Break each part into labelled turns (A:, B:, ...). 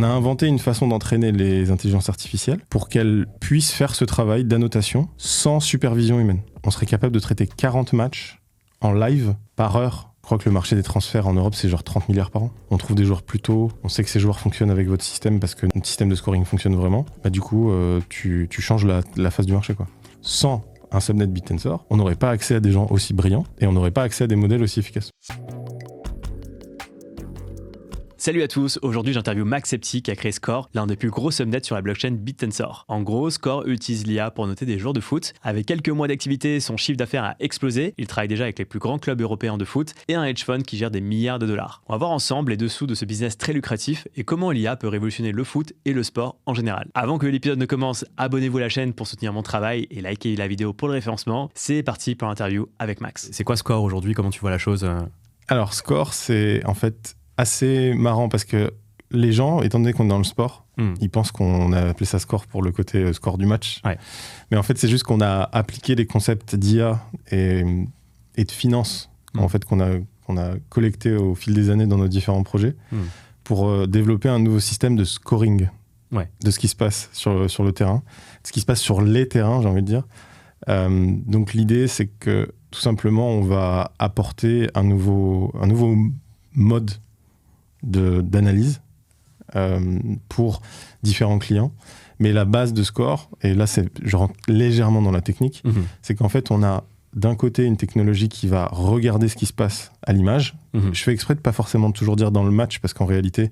A: On a inventé une façon d'entraîner les intelligences artificielles pour qu'elles puissent faire ce travail d'annotation sans supervision humaine. On serait capable de traiter 40 matchs en live par heure. Je crois que le marché des transferts en Europe, c'est genre 30 milliards par an. On trouve des joueurs plus tôt. On sait que ces joueurs fonctionnent avec votre système parce que notre système de scoring fonctionne vraiment. Du coup, tu changes la face du marché, quoi. Sans un subnet BitTensor, on n'aurait pas accès à des gens aussi brillants et on n'aurait pas accès à des modèles aussi efficaces.
B: Salut à tous, aujourd'hui j'interviewe Max Septi qui a créé Score, l'un des plus gros subnets sur la blockchain BitTensor. En gros, Score utilise l'IA pour noter des joueurs de foot. Avec quelques mois d'activité, son chiffre d'affaires a explosé. Il travaille déjà avec les plus grands clubs européens de foot et un hedge fund qui gère des milliards de dollars. On va voir ensemble les dessous de ce business très lucratif et comment l'IA peut révolutionner le foot et le sport en général. Avant que l'épisode ne commence, abonnez-vous à la chaîne pour soutenir mon travail et likez la vidéo pour le référencement. C'est parti pour l'interview avec Max. C'est quoi Score aujourd'hui? Comment tu vois la chose?
A: Alors Score, c'est en fait assez marrant parce que les gens, étant donné qu'on est dans le sport, ils pensent qu'on a appelé ça Score pour le côté score du match.
B: Ouais.
A: Mais en fait, c'est juste qu'on a appliqué les concepts d'IA et de finance en fait, qu'on a collecté au fil des années dans nos différents projets pour développer un nouveau système de scoring de ce qui se passe sur le terrain, de ce qui se passe sur les terrains, j'ai envie de dire. Donc l'idée, c'est que tout simplement, on va apporter un nouveau mode d'analyse pour différents clients. Mais la base de Score, et là je rentre légèrement dans la technique, c'est qu'en fait on a d'un côté une technologie qui va regarder ce qui se passe à l'image. Je fais exprès de pas forcément toujours dire dans le match parce qu'en réalité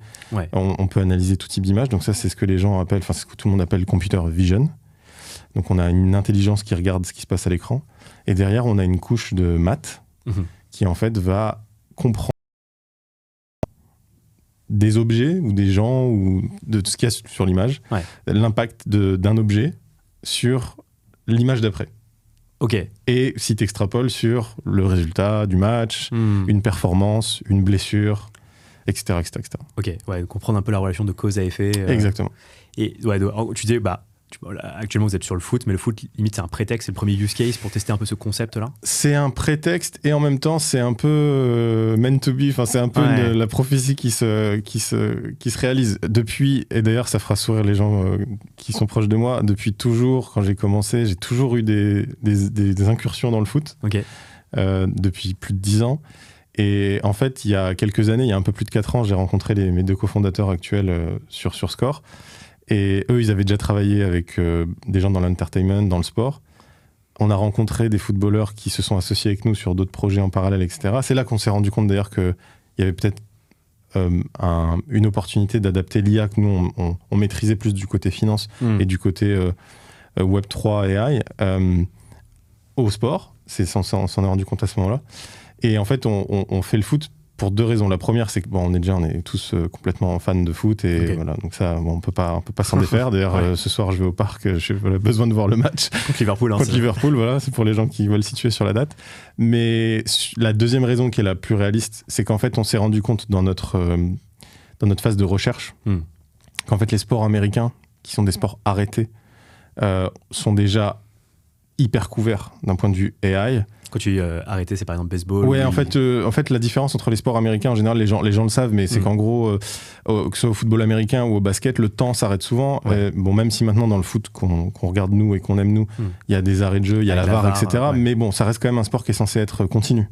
A: on peut analyser tout type d'image. Donc ça c'est ce que les gens appellent, enfin c'est ce que tout le monde appelle computer vision. Donc on a une intelligence qui regarde ce qui se passe à l'écran. Et derrière on a une couche de maths qui en fait va comprendre des objets ou des gens ou de ce qu'il y a sur l'image, l'impact d'un objet sur l'image d'après.
B: Ok.
A: Et si tu extrapoles sur le résultat du match, une performance, une blessure, etc. etc.
B: Ok, comprendre un peu la relation de cause à effet.
A: Exactement.
B: Et tu disais, actuellement vous êtes sur le foot, mais le foot, limite, c'est un prétexte, c'est le premier use case pour tester un peu ce concept-là? C'est
A: un prétexte et en même temps, c'est un peu meant to be, c'est un peu la prophétie qui se réalise depuis, et d'ailleurs ça fera sourire les gens qui sont proches de moi, depuis toujours, quand j'ai commencé, j'ai toujours eu des incursions dans le foot, depuis plus de 10 ans. Et en fait, il y a quelques années, il y a un peu plus de 4 ans, j'ai rencontré mes deux cofondateurs actuels sur Score. Et eux, ils avaient déjà travaillé avec des gens dans l'entertainment, dans le sport. On a rencontré des footballeurs qui se sont associés avec nous sur d'autres projets en parallèle, etc. C'est là qu'on s'est rendu compte d'ailleurs qu'il y avait peut-être une opportunité d'adapter l'IA que nous, on maîtrisait plus du côté finance et du côté Web3 AI au sport. On s'en est rendu compte à ce moment-là. Et en fait, on fait le foot pour deux raisons. La première, c'est que on est tous complètement fans de foot et voilà, donc ça, on peut pas s'en défaire. D'ailleurs, ce soir, je vais au parc, j'ai besoin de voir le match
B: contre Liverpool.
A: Liverpool, voilà, c'est pour les gens qui veulent situer sur la date. Mais la deuxième raison, qui est la plus réaliste, c'est qu'en fait, on s'est rendu compte dans notre phase de recherche qu'en fait, les sports américains, qui sont des sports arrêtés, sont déjà hyper couverts d'un point de vue AI.
B: Quand tu dis arrêter, c'est par exemple baseball?
A: Ouais, en fait, la différence entre les sports américains, en général, les gens le savent, mais c'est qu'en gros, que ce soit au football américain ou au basket, le temps s'arrête souvent. Même si maintenant, dans le foot qu'on regarde nous et qu'on aime nous, il y a des arrêts de jeu, il y a la VAR, etc. Mais bon, ça reste quand même un sport qui est censé être continu.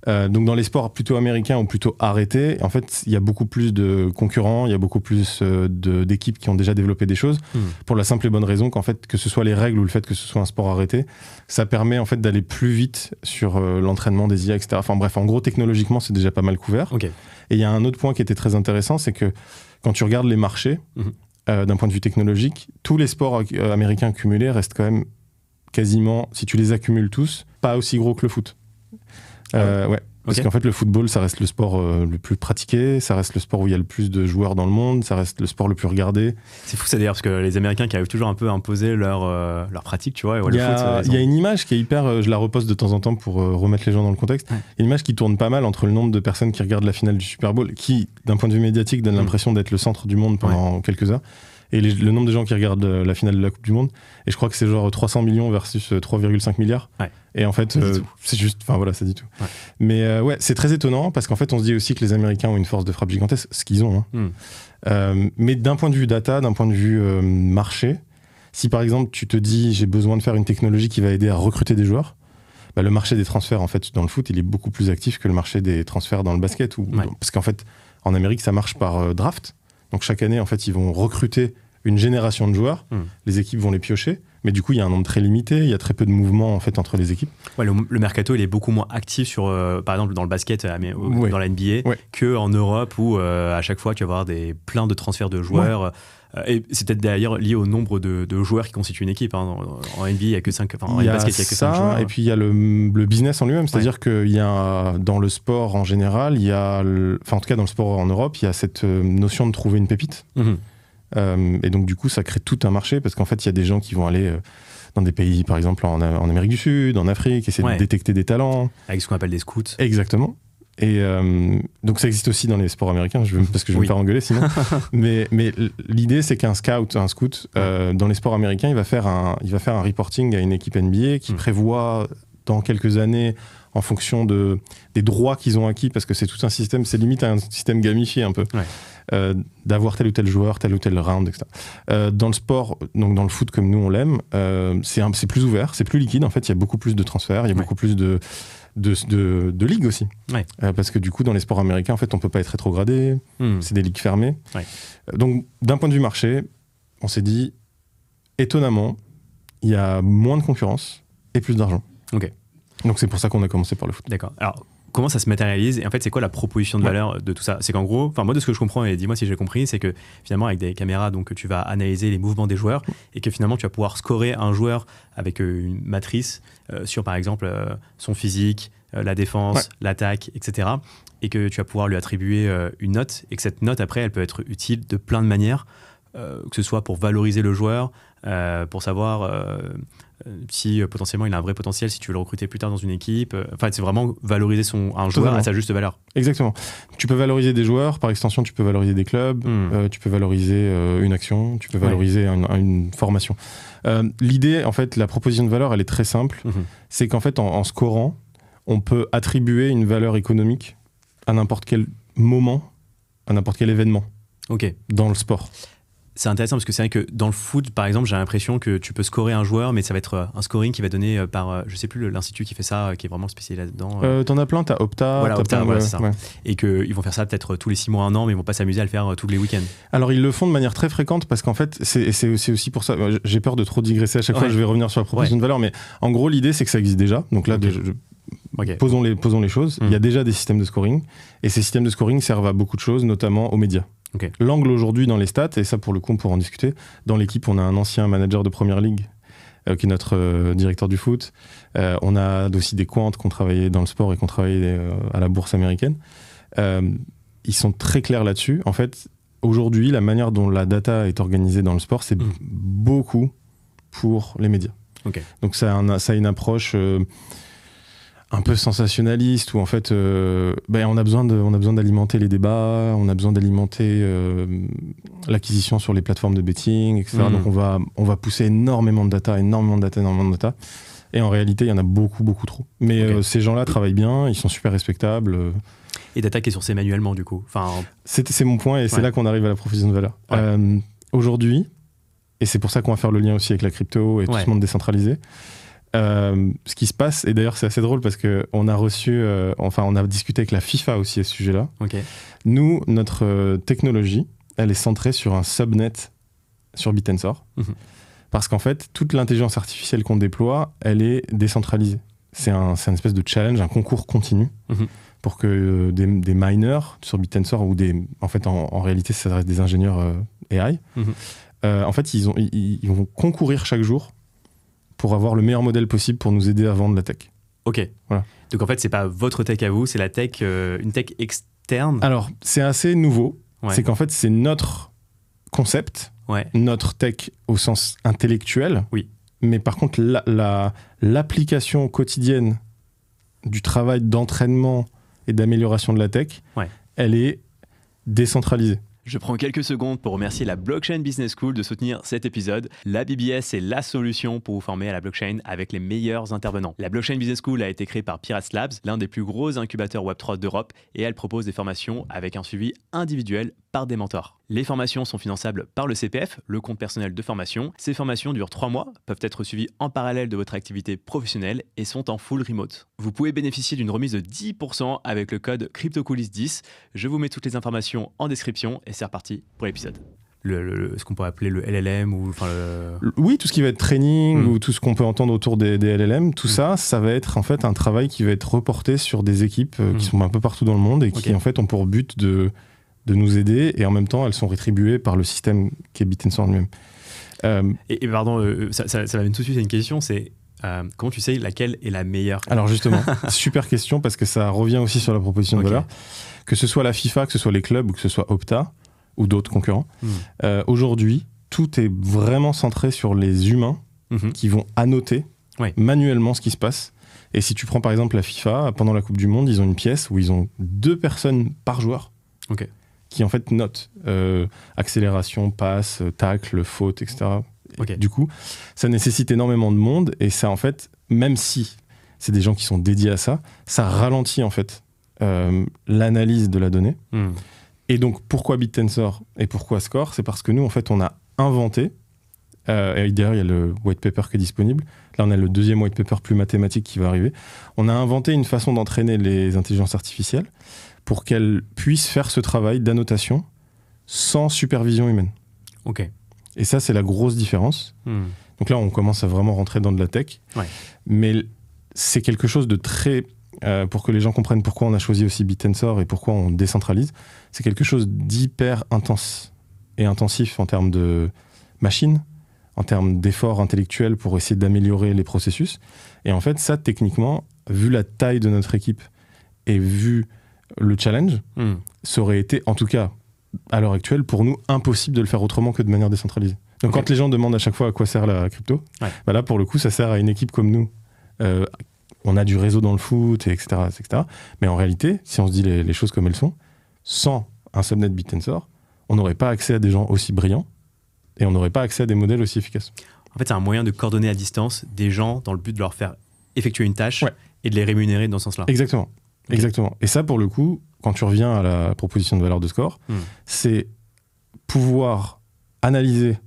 A: Donc dans les sports plutôt américains ou plutôt arrêtés, en fait, il y a beaucoup plus de concurrents, il y a beaucoup plus d'équipes qui ont déjà développé des choses, pour la simple et bonne raison qu'en fait, que ce soit les règles ou le fait que ce soit un sport arrêté, ça permet en fait d'aller plus vite sur l'entraînement des IA, etc. Enfin bref, en gros, technologiquement, c'est déjà pas mal couvert. Et il y a un autre point qui était très intéressant, c'est que quand tu regardes les marchés, d'un point de vue technologique, tous les sports américains cumulés restent quand même quasiment, si tu les accumules tous, pas aussi gros que le foot. Parce qu'en fait le football, ça reste le sport le plus pratiqué, ça reste le sport où il y a le plus de joueurs dans le monde, ça reste le sport le plus regardé.
B: C'est fou ça d'ailleurs, parce que les Américains qui arrivent toujours un peu à imposer leur pratique, tu vois.
A: Il y a une image qui est hyper, je la reposte de temps en temps pour remettre les gens dans le contexte, une image qui tourne pas mal entre le nombre de personnes qui regardent la finale du Super Bowl, qui d'un point de vue médiatique donne l'impression d'être le centre du monde pendant quelques heures, et le nombre de gens qui regardent la finale de la Coupe du Monde. Et je crois que c'est genre 300 millions versus 3,5 milliards.
B: Ouais.
A: Et en fait, c'est juste, enfin voilà, c'est du tout. Ouais. Mais ouais, c'est très étonnant parce qu'en fait, on se dit aussi que les Américains ont une force de frappe gigantesque, ce qu'ils ont. Mais d'un point de vue data, d'un point de vue marché, si par exemple tu te dis j'ai besoin de faire une technologie qui va aider à recruter des joueurs, le marché des transferts en fait dans le foot il est beaucoup plus actif que le marché des transferts dans le basket parce qu'en fait en Amérique ça marche par draft. Donc chaque année en fait ils vont recruter une génération de joueurs, les équipes vont les piocher, mais du coup il y a un nombre très limité, il y a très peu de mouvements en fait entre les équipes.
B: Ouais, le mercato il est beaucoup moins actif sur par exemple dans le basket dans la NBA que en Europe où à chaque fois tu vas avoir plein de transferts de joueurs. Et c'est peut-être d'ailleurs lié au nombre de joueurs qui constituent une équipe. En NBA, il n'y a que 5. Enfin, en basket, il n'y a que 5 joueurs.
A: Et puis il y a le business en lui-même. C'est-à-dire qu'il y a, dans le sport en général, il y a, en tout cas dans le sport en Europe, il y a cette notion de trouver une pépite. Et donc, du coup, ça crée tout un marché parce qu'en fait, il y a des gens qui vont aller dans des pays, par exemple, en Amérique du Sud, en Afrique, essayer de détecter des talents.
B: Avec ce qu'on appelle des scouts.
A: Exactement. Et donc ça existe aussi dans les sports américains, parce que je vais me faire engueuler sinon. mais l'idée c'est qu'un scout, dans les sports américains, il va faire un reporting à une équipe NBA qui prévoit dans quelques années, en fonction des droits qu'ils ont acquis, parce que c'est tout un système, c'est limite un système gamifié un peu, d'avoir tel ou tel joueur, tel ou tel round, etc. Dans le sport, donc dans le foot comme nous on l'aime, c'est plus ouvert, c'est plus liquide, en fait il y a beaucoup plus de transferts, il y a beaucoup plus de ligues aussi. Parce que du coup, dans les sports américains, en fait, on peut pas être rétrogradé. C'est des ligues fermées. Donc, d'un point de vue marché, on s'est dit, étonnamment, il y a moins de concurrence et plus d'argent. Donc, c'est pour ça qu'on a commencé par le foot.
B: D'accord. Alors, comment ça se matérialise et en fait c'est quoi la proposition de valeur de tout ça? C'est qu'en gros, enfin moi de ce que je comprends, et dis-moi si j'ai compris, c'est que finalement avec des caméras donc tu vas analyser les mouvements des joueurs et que finalement tu vas pouvoir scorer un joueur avec une matrice sur par exemple son physique, la défense, l'attaque, etc. Et que tu vas pouvoir lui attribuer une note et que cette note après elle peut être utile de plein de manières, que ce soit pour valoriser le joueur, pour savoir si potentiellement il a un vrai potentiel, si tu veux le recruter plus tard dans une équipe. Enfin, c'est vraiment valoriser un joueur à sa juste valeur.
A: Exactement. Tu peux valoriser des joueurs, par extension, tu peux valoriser des clubs, tu peux valoriser une action, tu peux valoriser une formation. L'idée, en fait, la proposition de valeur, elle est très simple. C'est qu'en fait, en scorant, on peut attribuer une valeur économique à n'importe quel moment, à n'importe quel événement dans le sport.
B: C'est intéressant parce que c'est vrai que dans le foot, par exemple, j'ai l'impression que tu peux scorer un joueur, mais ça va être un scoring qui va donner par, je sais plus, l'institut qui fait ça, qui est vraiment spécialisé là-dedans.
A: T'en as plein, t'as Opta.
B: Voilà, Opta,
A: c'est
B: ça. Et qu'ils vont faire ça peut-être tous les 6 mois, 1 an, mais ils vont pas s'amuser à le faire tous les week-ends.
A: Alors, ils le font de manière très fréquente parce qu'en fait, c'est aussi pour ça. J'ai peur de trop digresser à chaque fois, je vais revenir sur la proposition de valeur, mais en gros, l'idée, c'est que ça existe déjà. Donc là, posons les choses. Il y a déjà des systèmes de scoring et ces systèmes de scoring servent à beaucoup de choses, notamment aux médias. L'angle aujourd'hui dans les stats, et ça pour le coup on pourra en discuter, dans l'équipe on a un ancien manager de Première Ligue qui est notre directeur du foot, on a aussi des quants qui ont travaillé dans le sport et qui ont travaillé à la bourse américaine. Ils sont très clairs là-dessus. En fait, aujourd'hui, la manière dont la data est organisée dans le sport, c'est beaucoup pour les médias. Donc ça a une approche un peu sensationnaliste où en fait on a besoin d'alimenter les débats, on a besoin d'alimenter l'acquisition sur les plateformes de betting, etc. Donc on va pousser énormément de data. Et en réalité, il y en a beaucoup trop. Mais ces gens-là travaillent bien, ils sont super respectables.
B: Et data qui est sourcée manuellement du coup.
A: C'est mon point et c'est là qu'on arrive à la proposition de valeur. Aujourd'hui, et c'est pour ça qu'on va faire le lien aussi avec la crypto et tout ce monde décentralisé, ce qui se passe, et d'ailleurs c'est assez drôle parce qu'on a reçu, on a discuté avec la FIFA aussi à ce sujet-là. Nous, notre technologie, elle est centrée sur un subnet sur Bit&Sor. Parce qu'en fait, toute l'intelligence artificielle qu'on déploie, elle est décentralisée. C'est une espèce de challenge, un concours continu pour que des miners sur Bit&Sor ou en réalité, ça reste des ingénieurs AI. En fait, ils vont concourir chaque jour pour avoir le meilleur modèle possible pour nous aider à vendre la tech. Voilà.
B: Donc en fait, c'est pas votre tech à vous, c'est la tech, une tech externe.
A: Alors, c'est assez nouveau. C'est qu'en fait, c'est notre concept, notre tech au sens intellectuel. Mais par contre, l'application quotidienne du travail d'entraînement et d'amélioration de la tech, elle est décentralisée.
B: Je prends quelques secondes pour remercier la Blockchain Business School de soutenir cet épisode. La BBS est la solution pour vous former à la blockchain avec les meilleurs intervenants. La Blockchain Business School a été créée par Pirates Labs, l'un des plus gros incubateurs Web3 d'Europe, et elle propose des formations avec un suivi individuel par des mentors. Les formations sont finançables par le CPF, le compte personnel de formation. Ces formations durent 3 mois, peuvent être suivies en parallèle de votre activité professionnelle et sont en full remote. Vous pouvez bénéficier d'une remise de 10% avec le code CryptoCoolies10. Je vous mets toutes les informations en description et c'est reparti pour l'épisode. Ce qu'on pourrait appeler le LLM ou
A: Oui, tout ce qui va être training ou tout ce qu'on peut entendre autour des LLM, tout ça va être en fait un travail qui va être reporté sur des équipes qui sont un peu partout dans le monde et qui en fait ont pour but de nous aider, et en même temps elles sont rétribuées par le système qui est Bit&Sor lui-même.
B: Et pardon, ça m'amène tout de suite à une question, c'est comment tu sais laquelle est la meilleure?
A: Alors justement, super question, parce que ça revient aussi sur la proposition de valeur. Que ce soit la FIFA, que ce soit les clubs ou que ce soit Opta ou d'autres concurrents, aujourd'hui, tout est vraiment centré sur les humains qui vont annoter manuellement ce qui se passe. Et si tu prends par exemple la FIFA, pendant la Coupe du Monde, ils ont une pièce où ils ont 2 personnes par joueur qui en fait notent accélération, passe, tacle, faute, etc. Du coup, ça nécessite énormément de monde, et ça en fait, même si c'est des gens qui sont dédiés à ça, ça ralentit en fait l'analyse de la donnée. Et donc pourquoi Bit&Sor et pourquoi Score? C'est parce que nous en fait on a inventé, et d'ailleurs il y a le white paper qui est disponible, là on a le 2e white paper plus mathématique qui va arriver, on a inventé une façon d'entraîner les intelligences artificielles pour qu'elles puissent faire ce travail d'annotation sans supervision humaine. Et ça c'est la grosse différence. Donc là on commence à vraiment rentrer dans de la tech, mais c'est quelque chose de très... pour que les gens comprennent pourquoi on a choisi aussi Bit&Sor et pourquoi on décentralise, c'est quelque chose d'hyper intense et intensif en termes de machines, en termes d'efforts intellectuels pour essayer d'améliorer les processus. Et en fait, ça, techniquement, vu la taille de notre équipe et vu le challenge, ça aurait été, en tout cas, à l'heure actuelle, pour nous, impossible de le faire autrement que de manière décentralisée. Donc quand les gens demandent à chaque fois à quoi sert la crypto, bah là, pour le coup, ça sert à une équipe comme nous. On a du réseau dans le foot, etc., etc. Mais en réalité, si on se dit les choses comme elles sont, sans un subnet Bit&Sor, on n'aurait pas accès à des gens aussi brillants et on n'aurait pas accès à des modèles aussi efficaces.
B: En fait, c'est un moyen de coordonner à distance des gens dans le but de leur faire effectuer une tâche et de les rémunérer dans ce sens-là.
A: Exactement. Exactement. Et ça, pour le coup, quand tu reviens à la proposition de valeur de Score, c'est pouvoir analyser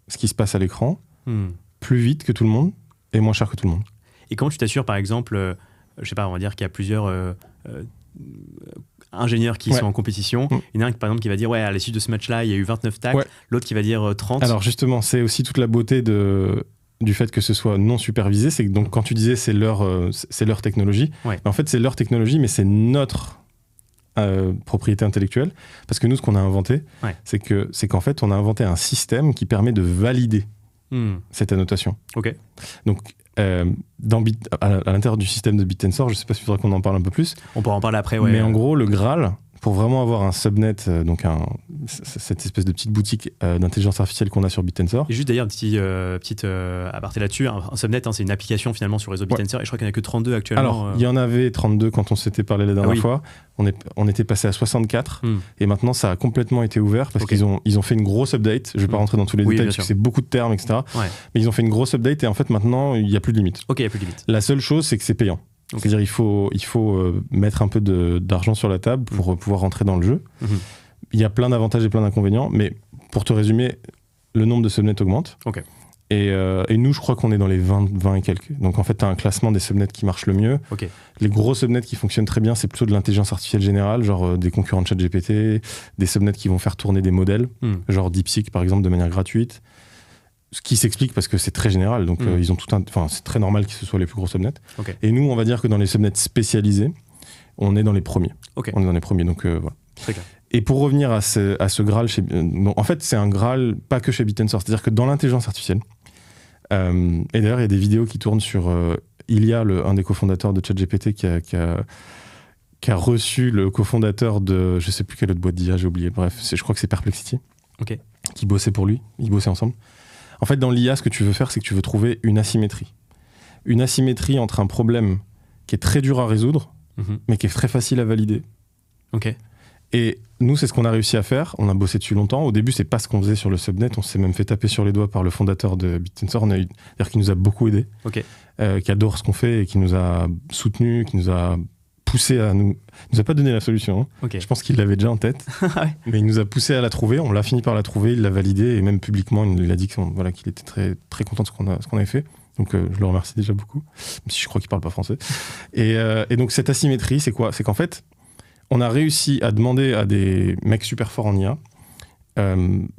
A: ce qui se passe à l'écran plus vite que tout le monde et moins cher que tout le monde.
B: Et comment tu t'assures, par exemple, je sais pas, on va dire qu'il y a plusieurs ingénieurs qui sont en compétition. Il y en a un, par exemple, qui va dire, à l'issue de ce match-là, il y a eu 29 tacles. L'autre qui va dire 30.
A: Alors justement, c'est aussi toute la beauté du fait que ce soit non supervisé. C'est que donc, quand tu disais c'est leur technologie, en fait, c'est leur technologie, mais c'est notre propriété intellectuelle. Parce que nous, ce qu'on a inventé, c'est qu'en fait, on a inventé un système qui permet de valider cette annotation. Donc, à l'intérieur du système de Bit&Sor, je ne sais pas s'il faudrait qu'on en parle un peu plus.
B: On pourra en parler après,
A: mais en gros, le Graal, pour vraiment avoir un subnet, donc cette espèce de petite boutique d'intelligence artificielle qu'on a sur Bit&Sor.
B: Et juste d'ailleurs, petite aparté là-dessus, un subnet, c'est une application finalement sur le réseau Bit&Sor, et je crois qu'il n'y en a que 32 actuellement. Alors,
A: il y en avait 32 quand on s'était parlé la dernière fois. On était passé à 64 et maintenant ça a complètement été ouvert parce qu'ils ont fait une grosse update. Je ne vais pas rentrer dans tous les détails parce que c'est beaucoup de termes, etc. Mais ils ont fait une grosse update et en fait maintenant il n'y a plus de limite.
B: Il n'y a plus de limite.
A: La seule chose, c'est que c'est payant. C'est-à-dire il faut mettre un peu d'argent sur la table pour pouvoir rentrer dans le jeu. Il y a plein d'avantages et plein d'inconvénients, mais pour te résumer, le nombre de subnets augmente. Et nous, je crois qu'on est dans les 20 et quelques. Donc en fait, tu as un classement des subnets qui marche le mieux. Les gros subnets qui fonctionnent très bien, c'est plutôt de l'intelligence artificielle générale, genre des concurrents de ChatGPT, des subnets qui vont faire tourner des modèles, genre DeepSeek par exemple, de manière gratuite. Ce qui s'explique parce que c'est très général, donc ils ont c'est très normal que ce soit les plus gros subnets. Et nous, on va dire que dans les subnets spécialisés, on est dans les premiers. On est dans les premiers, donc voilà.
B: Très clair.
A: Et pour revenir à ce Graal, en fait, c'est un Graal pas que chez Bit&Sor, c'est-à-dire que dans l'intelligence artificielle, et d'ailleurs, il y a des vidéos qui tournent sur Ilya, un des cofondateurs de ChatGPT, qui a reçu le cofondateur de, je sais plus quelle autre boîte d'IA, j'ai oublié, bref, je crois que c'est Perplexity, qui bossait pour lui, ils bossaient ensemble. En fait, dans l'IA, ce que tu veux faire, c'est que tu veux trouver une asymétrie. Une asymétrie entre un problème qui est très dur à résoudre, mais qui est très facile à valider.
B: Ok.
A: Et nous, c'est ce qu'on a réussi à faire. On a bossé dessus longtemps. Au début, c'est pas ce qu'on faisait sur le subnet. On s'est même fait taper sur les doigts par le fondateur de Bit&Sor. C'est-à-dire qu'il nous a beaucoup aidé, qui adore ce qu'on fait et qui nous a soutenus, qui nous a poussé à nous... Il nous a pas donné la solution. Hein. Je pense qu'il l'avait déjà en tête. Mais il nous a poussé à la trouver. On l'a fini par la trouver. Il l'a validée. Et même publiquement, il a dit qu'il était très, très content de ce qu'on avait fait. Donc, je le remercie déjà beaucoup. Même si je crois qu'il parle pas français. Et donc, cette asymétrie, c'est quoi ? C'est qu'en fait, on a réussi à demander à des mecs super forts en IA,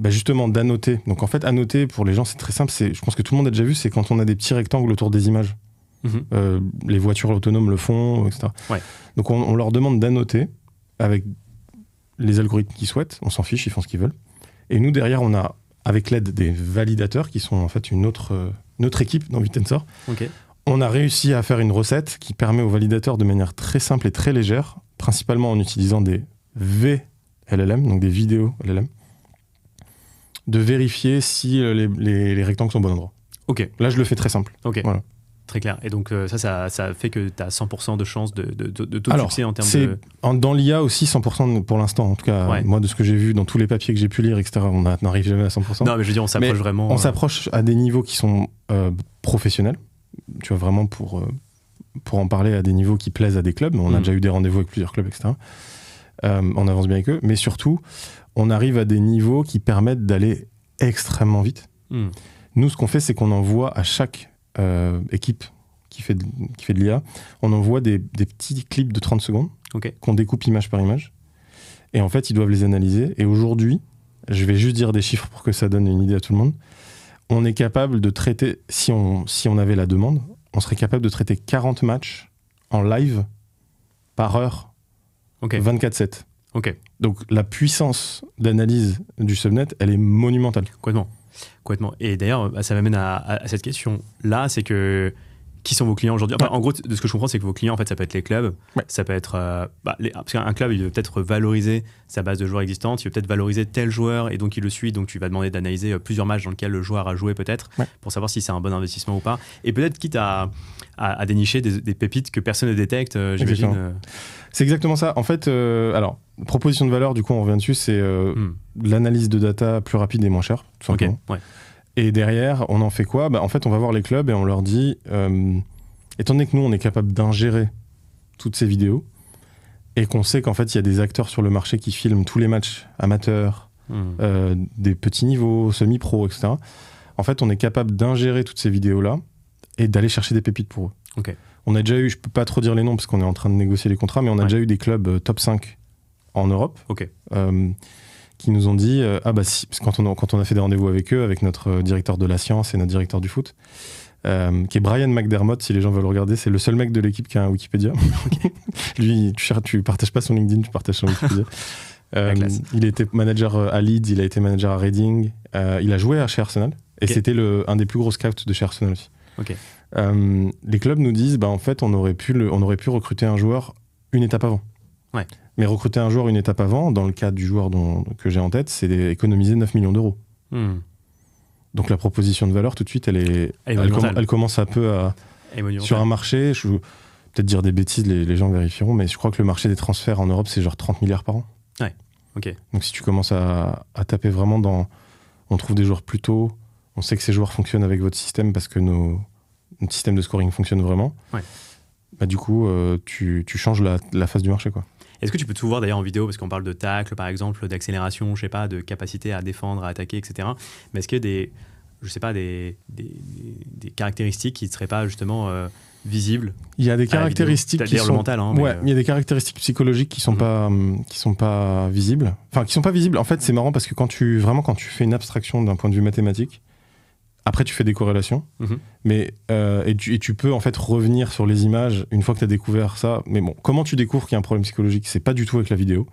A: justement, d'annoter. Donc, en fait, annoter, pour les gens, c'est très simple. Je pense que tout le monde a déjà vu, c'est quand on a des petits rectangles autour des images. Les voitures autonomes le font, etc. Donc on leur demande d'annoter avec les algorithmes qu'ils souhaitent, on s'en fiche, ils font ce qu'ils veulent. Et nous derrière on a, avec l'aide des validateurs qui sont en fait une autre équipe dans Bit&Sor, on a réussi à faire une recette qui permet aux validateurs de manière très simple et très légère, principalement en utilisant des VLLM, donc des vidéos LLM, de vérifier si les rectangles sont au bon endroit. Là je le fais très simple. Voilà.
B: Très clair. Et donc, ça fait que tu as 100% de chance de taux de succès en termes de...
A: Dans l'IA aussi, 100% pour l'instant. En tout cas, moi, de ce que j'ai vu dans tous les papiers que j'ai pu lire, etc., on n'arrive jamais à 100%.
B: Non, mais je veux dire, on s'approche vraiment...
A: On s'approche à des niveaux qui sont professionnels. Tu vois, vraiment pour en parler à des niveaux qui plaisent à des clubs. On a déjà eu des rendez-vous avec plusieurs clubs, etc. On avance bien avec eux. Mais surtout, on arrive à des niveaux qui permettent d'aller extrêmement vite. Nous, ce qu'on fait, c'est qu'on envoie à chaque... équipe qui fait de l'IA, on envoie des petits clips de 30 secondes qu'on découpe image par image. Et en fait, ils doivent les analyser. Et aujourd'hui, je vais juste dire des chiffres pour que ça donne une idée à tout le monde. On est capable de traiter, si on avait la demande, on serait capable de traiter 40 matchs en live par heure, 24/7. Donc la puissance d'analyse du subnet, elle est monumentale.
B: Complètement. Et d'ailleurs, ça m'amène à cette question-là, c'est que qui sont vos clients aujourd'hui ? En gros, de ce que je comprends, c'est que vos clients, en fait, ça peut être les clubs, ça peut être... parce qu'un club, il veut peut-être valoriser sa base de joueurs existantes, il veut peut-être valoriser tel joueur, et donc il le suit, donc tu vas demander d'analyser plusieurs matchs dans lesquels le joueur a joué peut-être, pour savoir si c'est un bon investissement ou pas. Et peut-être quitte à dénicher des pépites que personne ne détecte, j'imagine.
A: C'est exactement ça. En fait, alors, proposition de valeur, du coup, on revient dessus, c'est l'analyse de data plus rapide et moins chère, tout simplement. Et derrière, on en fait quoi ? En fait, on va voir les clubs et on leur dit, étant donné que nous, on est capable d'ingérer toutes ces vidéos et qu'on sait qu'en fait, il y a des acteurs sur le marché qui filment tous les matchs amateurs, des petits niveaux, semi-pro, etc. En fait, on est capable d'ingérer toutes ces vidéos-là et d'aller chercher des pépites pour eux. On a déjà eu, je peux pas trop dire les noms parce qu'on est en train de négocier les contrats, mais on a déjà eu des clubs top 5 en Europe. Qui nous ont dit parce que quand on a fait des rendez-vous avec eux, avec notre directeur de la science et notre directeur du foot, qui est Brian McDermott, si les gens veulent regarder, c'est le seul mec de l'équipe qui a un Wikipédia. Lui, tu partages pas son LinkedIn, tu partages son Wikipédia. Il était manager à Leeds, il a été manager à Reading, il a joué chez Arsenal et c'était un des plus gros scouts de chez Arsenal aussi. Les clubs nous disent en fait on aurait pu recruter un joueur une étape avant. Mais recruter un joueur une étape avant, dans le cas du joueur que j'ai en tête, c'est économiser 9 millions d'euros. Donc la proposition de valeur, tout de suite, elle commence un peu sur un marché, je vais peut-être dire des bêtises, les gens vérifieront, mais je crois que le marché des transferts en Europe, c'est genre 30 milliards par an. Donc si tu commences à taper vraiment on trouve des joueurs plus tôt, on sait que ces joueurs fonctionnent avec votre système parce que notre système de scoring fonctionne vraiment, du coup, tu changes la phase du marché, quoi.
B: Est-ce que tu peux tout voir d'ailleurs en vidéo, parce qu'on parle de tacle, par exemple, d'accélération, je sais pas, de capacité à défendre, à attaquer, etc. Mais est-ce qu'il y a des caractéristiques qui ne seraient pas justement visibles ?
A: Il y a des caractéristiques qui sont...
B: le mental,
A: il y a des caractéristiques psychologiques qui sont pas visibles. Enfin, qui sont pas visibles. En fait, c'est marrant parce que quand tu fais une abstraction d'un point de vue mathématique, après, tu fais des corrélations, mais tu peux en fait revenir sur les images une fois que tu as découvert ça. Mais bon, comment tu découvres qu'il y a un problème psychologique ? C'est pas du tout avec la vidéo.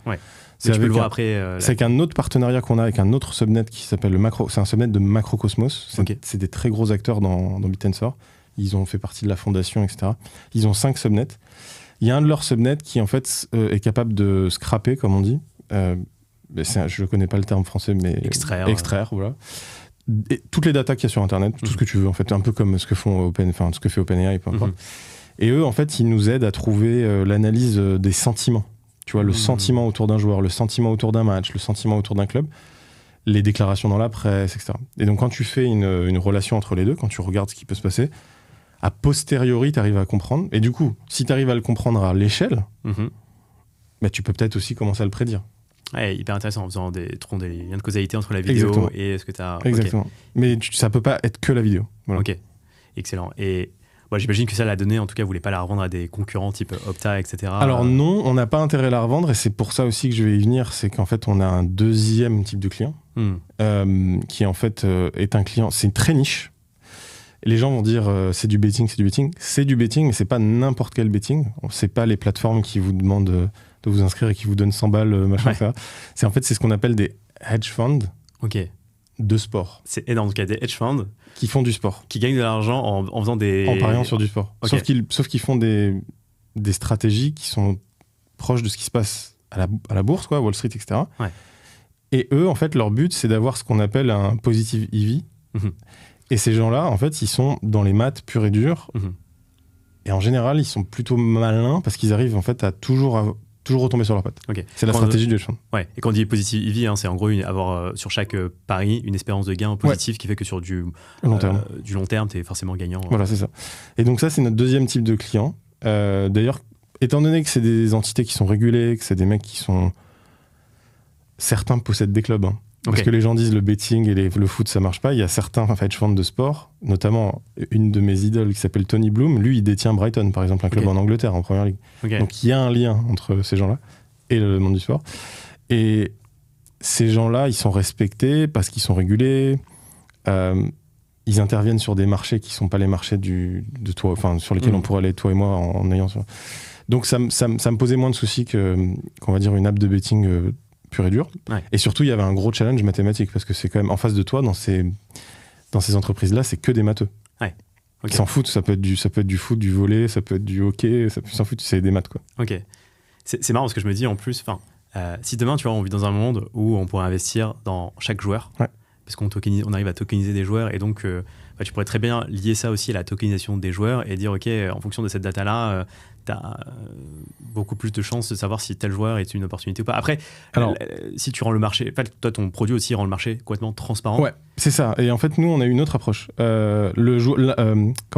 B: C'est avec
A: c'est avec un autre partenariat qu'on a avec un autre subnet qui s'appelle c'est un subnet de Macrocosmos. C'est des très gros acteurs dans Bit&Sor. Ils ont fait partie de la fondation, etc. Ils ont 5 subnets. Il y a un de leurs subnets qui en fait est capable de scraper, comme on dit. Je connais pas le terme français, mais extraire, voilà. Et toutes les datas qu'il y a sur Internet, tout ce que tu veux, en fait, un peu comme ce que fait OpenAI, peu importe. Et eux, en fait, ils nous aident à trouver l'analyse des sentiments Tu vois, le sentiment autour d'un joueur, le sentiment autour d'un match, le sentiment autour d'un club, les déclarations dans la presse, etc. Et donc, quand tu fais une relation entre les deux, quand tu regardes ce qui peut se passer, a posteriori, tu arrives à comprendre. Et du coup, si tu arrives à le comprendre à l'échelle, bah, tu peux peut-être aussi commencer à le prédire.
B: Ouais, hyper intéressant en faisant des liens de causalité entre la vidéo et ce que tu as.
A: Exactement. Mais ça peut pas être que la vidéo. Voilà.
B: Ok, excellent. Et j'imagine que ça, la donnée, en tout cas, vous voulez pas la revendre à des concurrents type Opta, etc.
A: Alors non, on n'a pas intérêt à la revendre et c'est pour ça aussi que je vais y venir. C'est qu'en fait, on a un deuxième type de client qui en fait est un client, c'est très niche. Les gens vont dire c'est du betting, c'est du betting. C'est du betting, mais c'est pas n'importe quel betting. C'est pas les plateformes qui vous demandent de vous inscrire et qui vous donnent 100 balles, machin, etc. C'est ce qu'on appelle des hedge funds de sport.
B: C'est énorme. Donc il y a des hedge funds
A: qui font du sport.
B: Qui gagnent de l'argent en faisant des...
A: En pariant sur du sport. Sauf qu'ils font des stratégies qui sont proches de ce qui se passe à la bourse, quoi, Wall Street, etc.
B: Ouais.
A: Et eux, en fait, leur but, c'est d'avoir ce qu'on appelle un positive EV. Et ces gens-là, en fait, ils sont dans les maths pures et dures. Et en général, ils sont plutôt malins parce qu'ils arrivent, en fait, à toujours retomber sur leurs pattes. C'est la stratégie du hedge fund.
B: Ouais. Et quand on dit positive EV, c'est en gros avoir sur chaque pari une espérance de gain positive qui fait que sur du long terme, tu es forcément gagnant.
A: Voilà, c'est ça. Et donc ça, c'est notre deuxième type de client. D'ailleurs, étant donné que c'est des entités qui sont régulées, que c'est des mecs qui sont... Certains possèdent des clubs, parce que les gens disent le betting et le foot, ça marche pas. Il y a certains hedge funds de sport, notamment une de mes idoles qui s'appelle Tony Bloom. Lui, il détient Brighton, par exemple, un club en Angleterre, en première ligue. Donc, il y a un lien entre ces gens-là et le monde du sport. Et ces gens-là, ils sont respectés parce qu'ils sont régulés. Ils interviennent sur des marchés qui sont pas les marchés sur lesquels on pourrait aller, toi et moi, en ayant... Donc, ça me posait moins de soucis qu'on va dire une app de betting pur et dur. Et surtout, il y avait un gros challenge mathématique parce que c'est quand même en face de toi, dans ces entreprises-là, c'est que des matheux. Ils s'en foutent, ça peut être du foot, du volley, ça peut être du hockey, ils s'en foutent, c'est des maths, quoi.
B: Ok. C'est marrant parce que je me dis en plus, si demain, tu vois, on vit dans un monde où on pourrait investir dans chaque joueur, parce qu'on arrive à tokeniser des joueurs et donc tu pourrais très bien lier ça aussi à la tokenisation des joueurs et dire, ok, en fonction de cette data-là, tu as beaucoup plus de chances de savoir si tel joueur est une opportunité ou pas. Après, si tu rends le marché, toi, ton produit aussi rend le marché complètement transparent.
A: Ouais, c'est ça. Et en fait, nous, on a une autre approche. Comment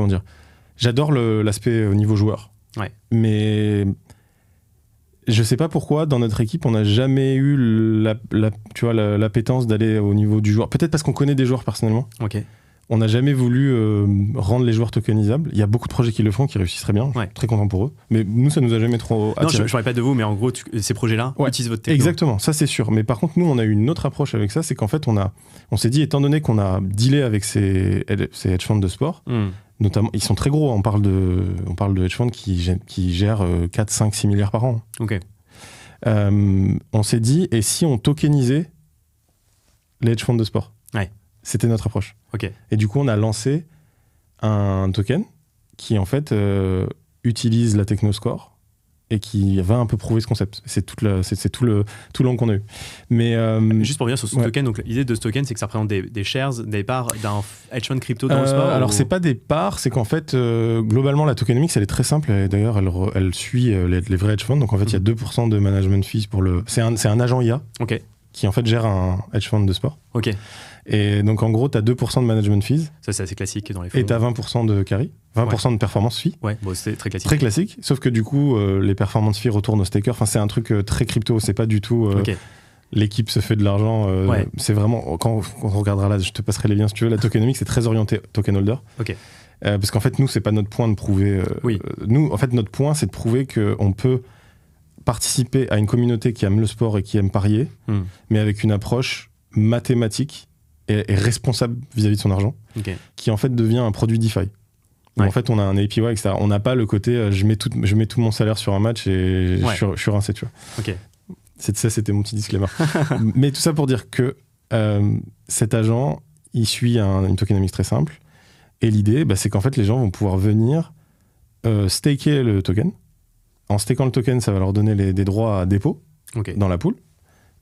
A: dire ? J'adore l'aspect au niveau joueur. Mais je sais pas pourquoi, dans notre équipe, on n'a jamais eu l'appétence d'aller au niveau du joueur. Peut-être parce qu'on connaît des joueurs personnellement. On n'a jamais voulu rendre les joueurs tokenisables. Il y a beaucoup de projets qui le font, qui réussissent très bien. Je suis très content pour eux. Mais nous, ça nous a jamais trop attiré.
B: Non, je parlais pas de vous, mais en gros, ces projets-là utilisent votre techno.
A: Exactement, ça c'est sûr. Mais par contre, nous, on a eu une autre approche avec ça. C'est qu'en fait, on s'est dit, étant donné qu'on a dealé avec ces hedge funds de sport, notamment, ils sont très gros. On parle de hedge funds qui gèrent 4, 5, 6 milliards par an. On s'est dit, et si on tokenisait les hedge funds de sport ? C'était notre approche. Et du coup, on a lancé un token qui, en fait, utilise la TechnoScore et qui va un peu prouver ce concept. C'est tout l'angle qu'on a eu. Mais,
B: juste pour revenir sur ce token, donc l'idée de ce token, c'est que ça représente des shares, des parts d'un hedge fund crypto dans le sport.
A: Alors, c'est pas des parts, c'est qu'en fait, globalement, la tokenomics, elle est très simple. Et d'ailleurs, elle suit les vrais hedge funds. Donc, en fait, il y a 2% de management fees pour le... C'est un agent IA qui, en fait, gère un hedge fund de sport. Et donc, en gros, tu as 2% de management fees.
B: Ça, c'est assez classique dans les fonds.
A: Et tu as 20% de carry, 20% de performance fee.
B: C'est très classique.
A: Très classique, sauf que du coup, les performance fees retournent aux stakers. Enfin, c'est un truc très crypto, c'est pas du tout... L'équipe se fait de l'argent. C'est vraiment... Quand on regardera là, je te passerai les liens si tu veux. La tokenomics, c'est très orienté token holder. Parce qu'en fait, nous, c'est pas notre point de prouver... Nous, en fait, notre point, c'est de prouver qu'on peut participer à une communauté qui aime le sport et qui aime parier, mais avec une approche mathématique et responsable vis-à-vis de son argent, qui en fait devient un produit DeFi. En fait, on a un APY, etc. On n'a pas le côté je mets tout mon salaire sur un match et je suis rincé, tu vois. C'était mon petit disclaimer. Mais tout ça pour dire que cet agent, il suit une tokenomics très simple. Et l'idée, c'est qu'en fait, les gens vont pouvoir venir staker le token. En stakant le token, ça va leur donner des droits à dépôt dans la pool.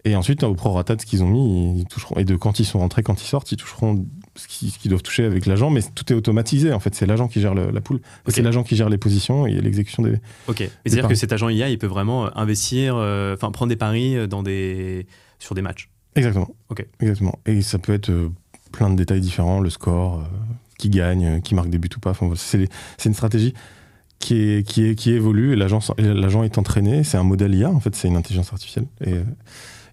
A: Et ensuite, au prorata de ce qu'ils ont mis, ils toucheront, et de quand ils sont rentrés, quand ils sortent, ils toucheront ce qu'ils doivent toucher avec l'agent, mais tout est automatisé. En fait, c'est l'agent qui gère la pool. Okay. C'est l'agent qui gère les positions et l'exécution des.
B: Ok. C'est-à-dire que cet agent IA, il peut vraiment investir, prendre des paris sur des matchs.
A: Exactement.
B: Ok.
A: Exactement. Et ça peut être plein de détails différents, le score, qui gagne, qui marque des buts ou pas. Enfin, c'est une stratégie qui évolue et l'agent est entraîné. C'est un modèle IA, en fait, c'est une intelligence artificielle.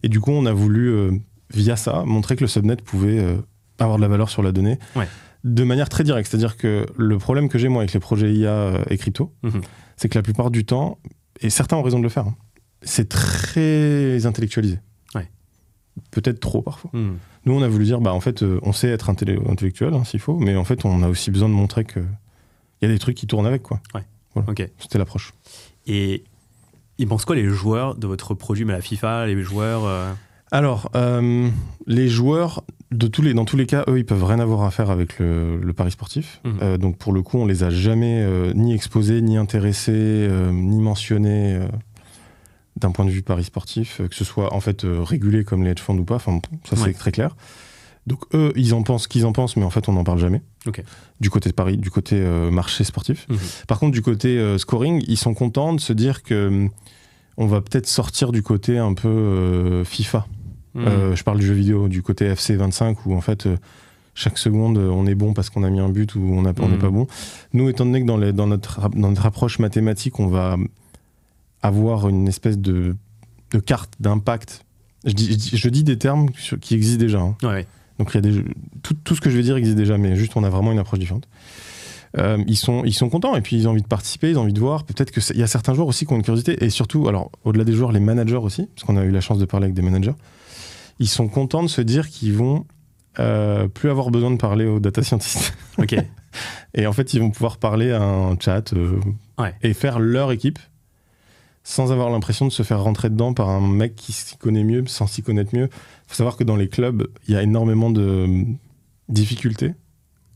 A: Et du coup, on a voulu, via ça, montrer que le subnet pouvait avoir de la valeur sur la donnée de manière très directe. C'est-à-dire que le problème que j'ai, moi, avec les projets IA et crypto, c'est que la plupart du temps, et certains ont raison de le faire, c'est très intellectualisé. Ouais. Peut-être trop, parfois. Nous, on a voulu dire, en fait, on sait être intellectuel, s'il faut, mais en fait, on a aussi besoin de montrer qu'il y a des trucs qui tournent avec, quoi. Ouais. Voilà. Okay. C'était l'approche.
B: Et ils pensent quoi, les joueurs de votre produit, mais la FIFA, les joueurs
A: Alors, les joueurs, dans tous les cas, eux, ils peuvent rien avoir à faire avec le pari sportif. Donc, pour le coup, on les a jamais ni exposés, ni intéressés, ni mentionnés d'un point de vue pari sportif, que ce soit en fait régulé comme les hedge funds ou pas. Enfin, ça, c'est très clair. Donc, eux, ils en pensent qu'ils en pensent, mais en fait, on n'en parle jamais. Okay. Du côté de Paris, du côté marché sportif. Par contre, du côté scoring, ils sont contents de se dire qu'on va peut-être sortir du côté un peu FIFA. Je parle du jeu vidéo, du côté FC 25, où en fait, chaque seconde, on est bon parce qu'on a mis un but ou on n'est pas bon. Nous, étant donné que dans notre approche mathématique, on va avoir une espèce de carte d'impact. Je dis des termes qui existent déjà. Ouais. Donc, il y a tout ce que je vais dire existe déjà, mais juste, on a vraiment une approche différente. Ils sont contents et puis ils ont envie de participer, ils ont envie de voir. Peut-être qu'il y a certains joueurs aussi qui ont une curiosité. Et surtout, alors, au-delà des joueurs, les managers aussi, parce qu'on a eu la chance de parler avec des managers. Ils sont contents de se dire qu'ils vont plus avoir besoin de parler aux data scientists. Ok. Et en fait, ils vont pouvoir parler à un chat et faire leur équipe sans avoir l'impression de se faire rentrer dedans par un mec qui s'y connaît mieux, sans s'y connaître mieux. Il faut savoir que dans les clubs, il y a énormément de difficultés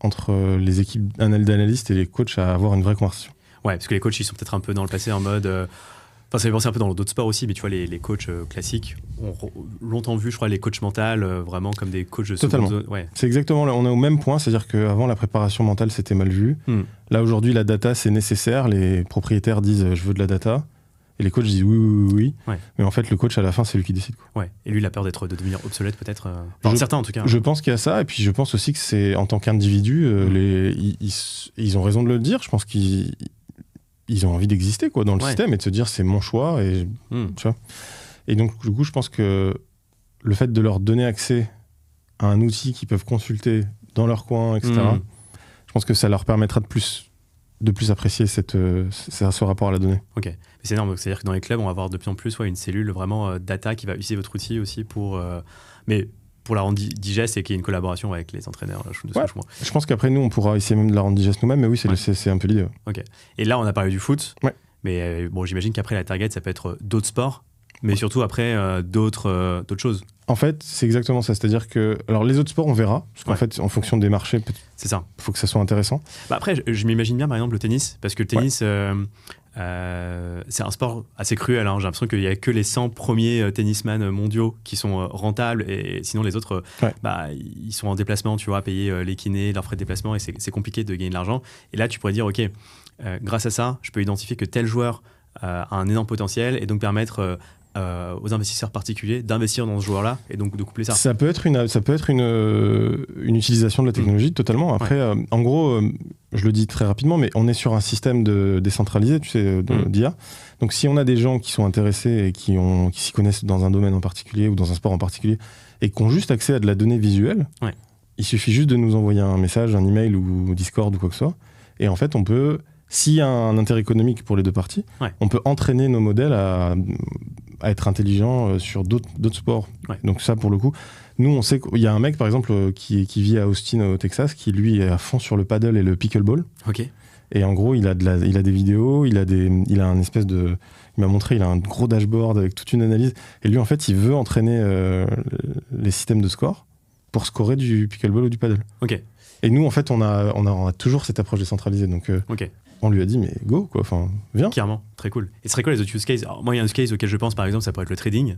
A: entre les équipes d'analystes et les coachs à avoir une vraie conversation.
B: Ouais, parce que les coachs, ils sont peut-être un peu dans le passé en mode... Enfin, ça fait penser un peu dans d'autres sports aussi, mais tu vois, les coachs classiques ont longtemps vu, je crois, les coachs mentaux vraiment comme des coachs de
A: seconde zone. Ouais. C'est exactement là, on est au même point, c'est-à-dire qu'avant, la préparation mentale, c'était mal vu. Là, aujourd'hui, la data, c'est nécessaire. Les propriétaires disent « je veux de la data ». Et les coachs disent oui. Ouais. Mais en fait, le coach, à la fin, c'est lui qui décide. Quoi.
B: Ouais. Et lui, il a peur de devenir obsolète, peut-être certains, en tout cas.
A: Je pense qu'il y a ça. Et puis, je pense aussi que c'est, en tant qu'individu, ils ont raison de le dire. Je pense qu'ils ont envie d'exister dans le système et de se dire, c'est mon choix. Et, tu vois. Et donc, du coup, je pense que le fait de leur donner accès à un outil qu'ils peuvent consulter dans leur coin, etc., je pense que ça leur permettra de plus apprécier ce rapport à la donnée.
B: Ok, mais c'est énorme. C'est-à-dire que dans les clubs, on va avoir de plus en plus une cellule vraiment data qui va utiliser votre outil aussi pour la rendre digeste et qu'il y ait une collaboration avec les entraîneurs.
A: Je pense qu'après, nous, on pourra essayer même de la rendre digeste nous-mêmes, mais oui, c'est un peu l'idée.
B: Ok. Et là, on a parlé du foot, mais j'imagine qu'après, la target, ça peut être d'autres sports, mais surtout après, d'autres choses.
A: En fait, c'est exactement ça. C'est-à-dire que... Alors, les autres sports, on verra. Parce qu'en fait, en fonction des marchés,
B: c'est ça.
A: Il faut que ça soit intéressant.
B: Après, je m'imagine bien, par exemple, le tennis. Parce que le tennis, c'est un sport assez cruel. J'ai l'impression qu'il n'y a que les 100 premiers tennisman mondiaux qui sont rentables. Et sinon, les autres, ils sont en déplacement, tu vois, à payer les kinés, leurs frais de déplacement. Et c'est compliqué de gagner de l'argent. Et là, tu pourrais dire, OK, grâce à ça, je peux identifier que tel joueur a un énorme potentiel et donc permettre... aux investisseurs particuliers d'investir dans ce joueur-là et donc de coupler ça.
A: Ça peut être une utilisation de la technologie totalement. Après, en gros, je le dis très rapidement, mais on est sur un système décentralisé, tu sais, d'IA. Donc, si on a des gens qui sont intéressés et qui s'y connaissent dans un domaine en particulier ou dans un sport en particulier et qui ont juste accès à de la donnée visuelle, il suffit juste de nous envoyer un message, un email ou Discord ou quoi que ce soit. Et en fait, on peut, s'il y a un intérêt économique pour les deux parties, on peut entraîner nos modèles à être intelligents sur d'autres sports. Donc ça, pour le coup, nous, on sait qu'il y a un mec, par exemple, qui vit à Austin, au Texas, qui, lui, est à fond sur le paddle et le pickleball.
B: Ok.
A: Et en gros, il a des vidéos, il a un espèce de... Il m'a montré, il a un gros dashboard avec toute une analyse. Et lui, en fait, il veut entraîner les systèmes de score pour scorer du pickleball ou du paddle.
B: Ok.
A: Et nous, en fait, on a toujours cette approche décentralisée. Donc, on lui a dit, mais go, quoi, enfin, viens.
B: Clairement, très cool. Et ce serait quoi les autres use cases ? Alors, moi, il y a un use case auquel je pense, par exemple, ça pourrait être le trading.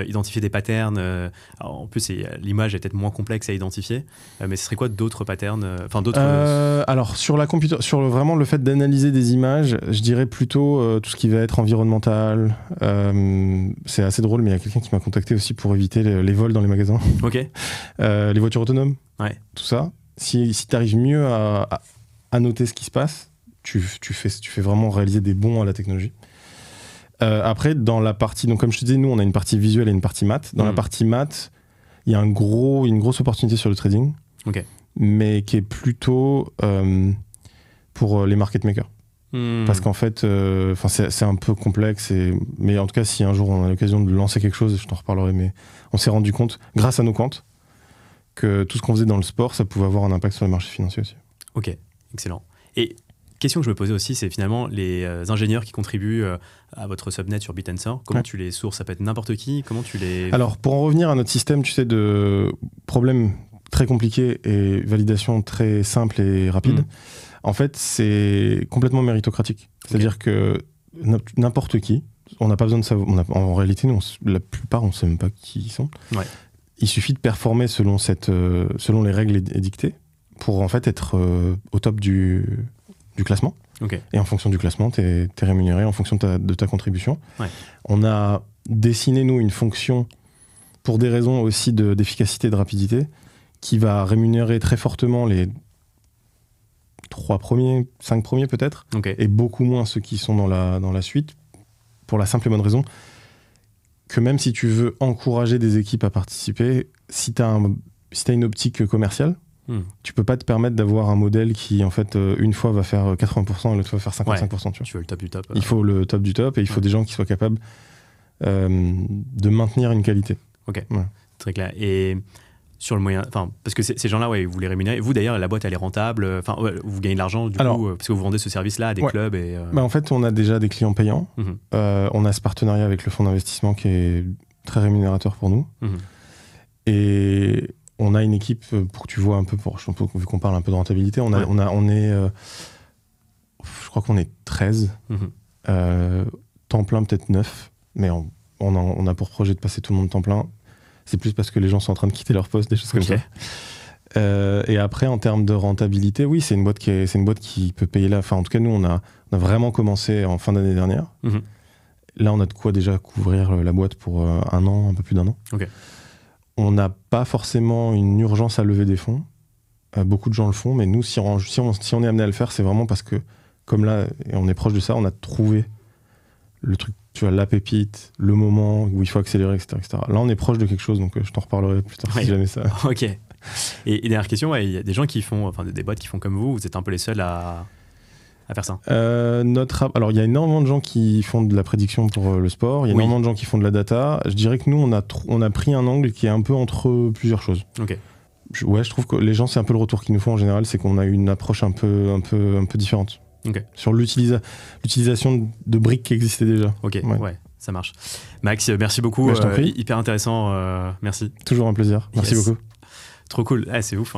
B: identifier des patterns. En plus, l'image est peut-être moins complexe à identifier, mais ce serait quoi d'autres patterns
A: Alors, sur vraiment le fait d'analyser des images, je dirais plutôt tout ce qui va être environnemental. C'est assez drôle, mais il y a quelqu'un qui m'a contacté aussi pour éviter les vols dans les magasins.
B: Ok.
A: Les voitures autonomes, tout ça. Si tu arrives mieux à noter ce qui se passe, tu fais vraiment réaliser des bons à la technologie. Après, dans la partie, donc comme je te disais, nous on a une partie visuelle et une partie maths. Dans la partie maths, il y a une grosse opportunité sur le trading, mais qui est plutôt pour les market makers. Parce qu'en fait, c'est un peu complexe, mais en tout cas, si un jour on a l'occasion de lancer quelque chose, je t'en reparlerai, mais on s'est rendu compte, grâce à nos comptes, que tout ce qu'on faisait dans le sport, ça pouvait avoir un impact sur les marchés financiers aussi.
B: Ok, excellent. Et question que je me posais aussi, c'est finalement les ingénieurs qui contribuent à votre subnet sur Bit&Sor. Comment tu les sources? Ça peut être n'importe qui. Comment tu les...
A: Alors, pour en revenir à notre système, tu sais, de problèmes très compliqués et validation très simple et rapide, en fait, c'est complètement méritocratique. C'est-à-dire que n'importe qui, on n'a pas besoin de savoir. En réalité, nous, la plupart, on ne sait même pas qui ils sont.
B: Ouais.
A: Il suffit de performer selon les règles édictées pour en fait être au top du classement. Et en fonction du classement, tu es rémunéré en fonction de ta contribution.
B: Ouais.
A: On a dessiné, nous, une fonction pour des raisons aussi d'efficacité et de rapidité qui va rémunérer très fortement les 3 premiers, 5 premiers peut-être, et beaucoup moins ceux qui sont dans la suite, pour la simple et bonne raison que même si tu veux encourager des équipes à participer, si tu as une optique commerciale, tu peux pas te permettre d'avoir un modèle qui, en fait, une fois va faire 80% et l'autre fois va faire 55%.
B: Tu veux le top du top.
A: Il faut le top du top et il faut des gens qui soient capables de maintenir une qualité.
B: Ok, très clair. Et sur le moyen... parce que ces gens-là, vous les rémunérez. Vous, d'ailleurs, la boîte, elle est rentable. Vous gagnez de l'argent, coup, parce que vous vendez ce service-là à des clubs. Et,
A: en fait, on a déjà des clients payants. On a ce partenariat avec le fonds d'investissement qui est très rémunérateur pour nous. Et on a une équipe, pour que tu vois un peu, vu qu'on parle un peu de rentabilité, on est... je crois qu'on est 13. Temps plein, peut-être 9. Mais on a pour projet de passer tout le monde temps plein. C'est plus parce que les gens sont en train de quitter leur poste, des choses comme ça. Et après, en termes de rentabilité, oui, c'est une boîte qui peut payer là. Enfin, en tout cas, nous, on a vraiment commencé en fin d'année dernière. Là, on a de quoi déjà couvrir la boîte pour un peu plus d'un an. On n'a pas forcément une urgence à lever des fonds. Beaucoup de gens le font, mais nous, si on est amené à le faire, c'est vraiment parce que, comme là, et on est proche de ça, on a trouvé le truc, tu vois, la pépite, le moment où il faut accélérer, etc., etc. Là, on est proche de quelque chose, donc je t'en reparlerai plus tard si jamais ça...
B: Ok. Et dernière question, il y a des gens qui font, des boîtes qui font comme vous êtes un peu les seuls à faire ça?
A: Alors, il y a énormément de gens qui font de la prédiction pour le sport, il y a énormément de gens qui font de la data. Je dirais que nous, on a pris un angle qui est un peu entre plusieurs choses. Je trouve que les gens, c'est un peu le retour qu'ils nous font en général, c'est qu'on a une approche un peu différente. Sur l'utilisation de briques qui existaient déjà.
B: Ouais, ça marche. Max, merci beaucoup.
A: Je t'en prie.
B: Hyper intéressant. Merci.
A: Toujours un plaisir. Merci beaucoup.
B: Trop cool. C'est ouf.